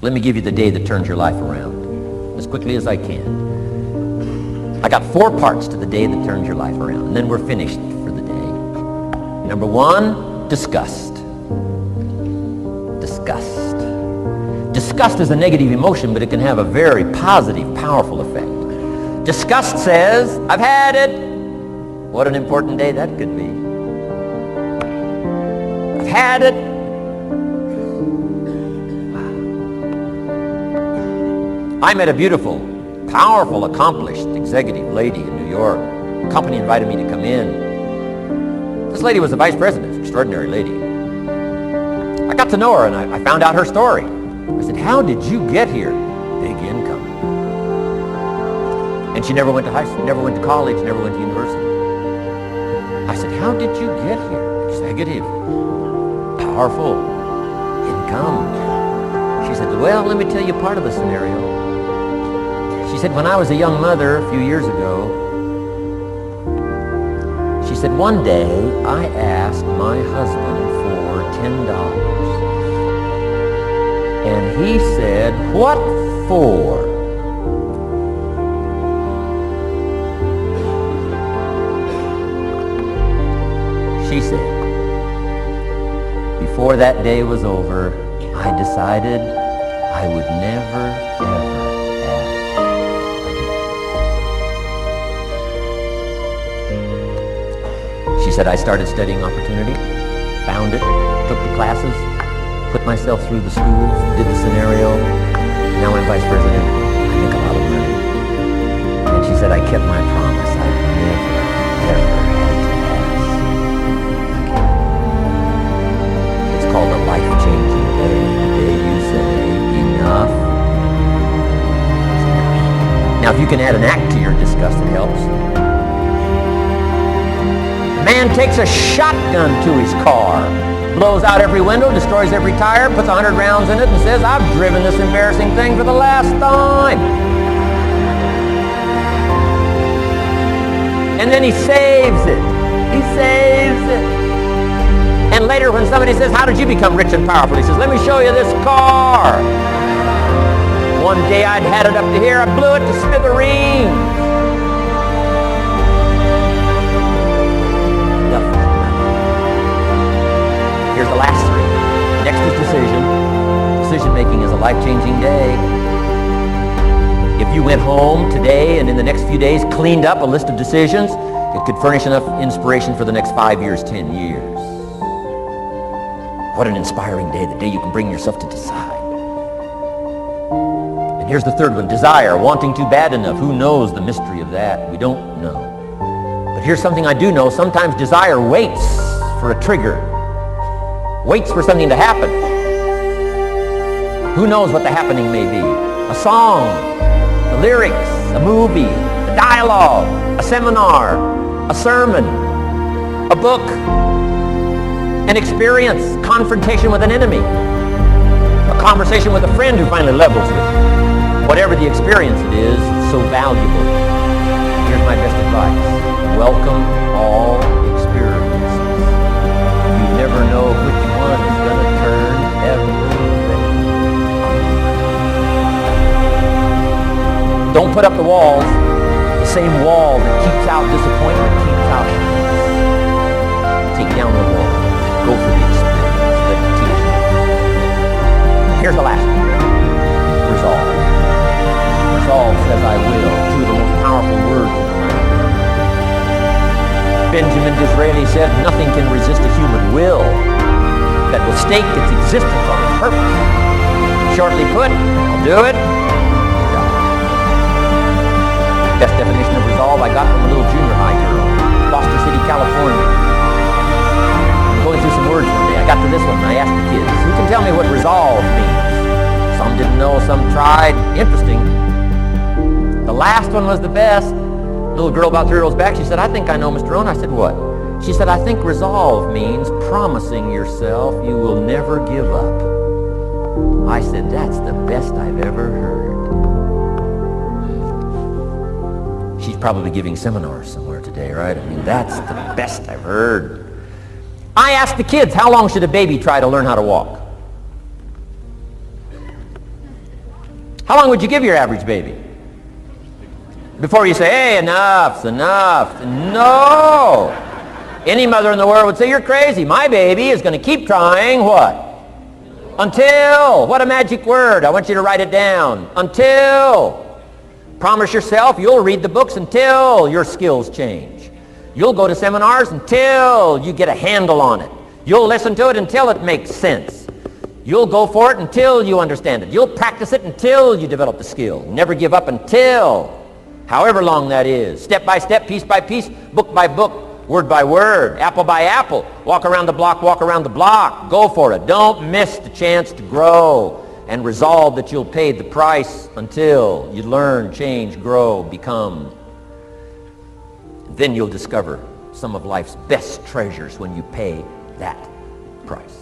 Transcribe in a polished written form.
Let me give you the day that turns your life around as quickly as I can. I got 4 parts to the day that turns your life around, and then we're finished for the day. Number 1, disgust. Disgust. Disgust is a negative emotion, but it can have a very positive, powerful effect. Disgust says, I've had it. What an important day that could be. I've had it. I met a beautiful, powerful, accomplished executive lady in New York. The company invited me to come in. This lady was the vice president, extraordinary lady. I got to know her and I found out her story. I said, how did you get here? Big income. And she never went to high school, never went to college, never went to university. I said, how did you get here? Executive, powerful, income. She said, well, let me tell you part of the scenario. She said, when I was a young mother a few years ago, she said, one day I asked my husband for $10. And he said, what for? She said, before that day was over, I decided I would never, ever ask again. She said, I started studying opportunity, found it, took the classes, put myself through the schools, did the scenario. Now I'm vice president. I make a lot of money. And she said, I kept my promise. I never, ever had to ask again. It's called a life-changing day. The day you say, enough is enough. Now, if you can add an act to your disgust, it helps. A man takes a shotgun to his car, blows out every window, destroys every tire, puts 100 rounds in it, and says, I've driven this embarrassing thing for the last time. And then he saves it. He saves it. And later when somebody says, how did you become rich and powerful? He says, let me show you this car. One day I'd had it up to here, I blew it to smithereens. Here's the last 3. Next is decision. Decision-making is a life-changing day. If you went home today and in the next few days cleaned up a list of decisions, it could furnish enough inspiration for the next 5 years, 10 years. What an inspiring day, the day you can bring yourself to decide. And here's the 3rd one, desire, wanting to bad enough. Who knows the mystery of that? We don't know. But here's something I do know. Sometimes desire waits for a trigger. Waits for something to happen. Who knows what the happening may be? A song, the lyrics, a movie, a dialogue, a seminar, a sermon, a book, an experience, confrontation with an enemy, a conversation with a friend who finally levels with you. Whatever the experience it is, it's so valuable. Here's my best advice. Welcome all experiences. You never know which one is going to turn everything. Don't put up the walls, the same wall that keeps out disappointment, keeps out happiness. Take down the wall. Go for the experience. Let it teach you. Here's the last one. Resolve. Resolve says I will. 2 of the most powerful words in the language. Benjamin Disraeli said, nothing can resist a human will that will stake its existence on its purpose. Shortly put, I'll do it. Best definition of resolve I got from a little junior high girl, Foster City, California. I'm going through some words one day. I got to this one and I asked the kids, who can tell me what resolve means? Some didn't know, some tried. Interesting. The last one was the best. Little girl about 3 years back, she said, I think I know, Mr. Rohn. I said, what? She said, I think resolve means promising yourself you will never give up. I said, that's the best I've ever heard. She's probably giving seminars somewhere today, right? I mean, that's the best I've heard. I asked the kids, how long should a baby try to learn how to walk? How long would you give your average baby? Before you say, hey, enough's enough. No. Any mother in the world would say, you're crazy. My baby is going to keep trying what? Until. What a magic word. I want you to write it down. Until. Promise yourself you'll read the books until your skills change. You'll go to seminars until you get a handle on it. You'll listen to it until it makes sense. You'll go for it until you understand it. You'll practice it until you develop the skill. Never give up until, however long that is. Step by step, piece by piece, book by book, word by word, apple by apple. Walk around the block, walk around the block. Go for it. Don't miss the chance to grow, and resolve that you'll pay the price until you learn, change, grow, become. Then you'll discover some of life's best treasures when you pay that price.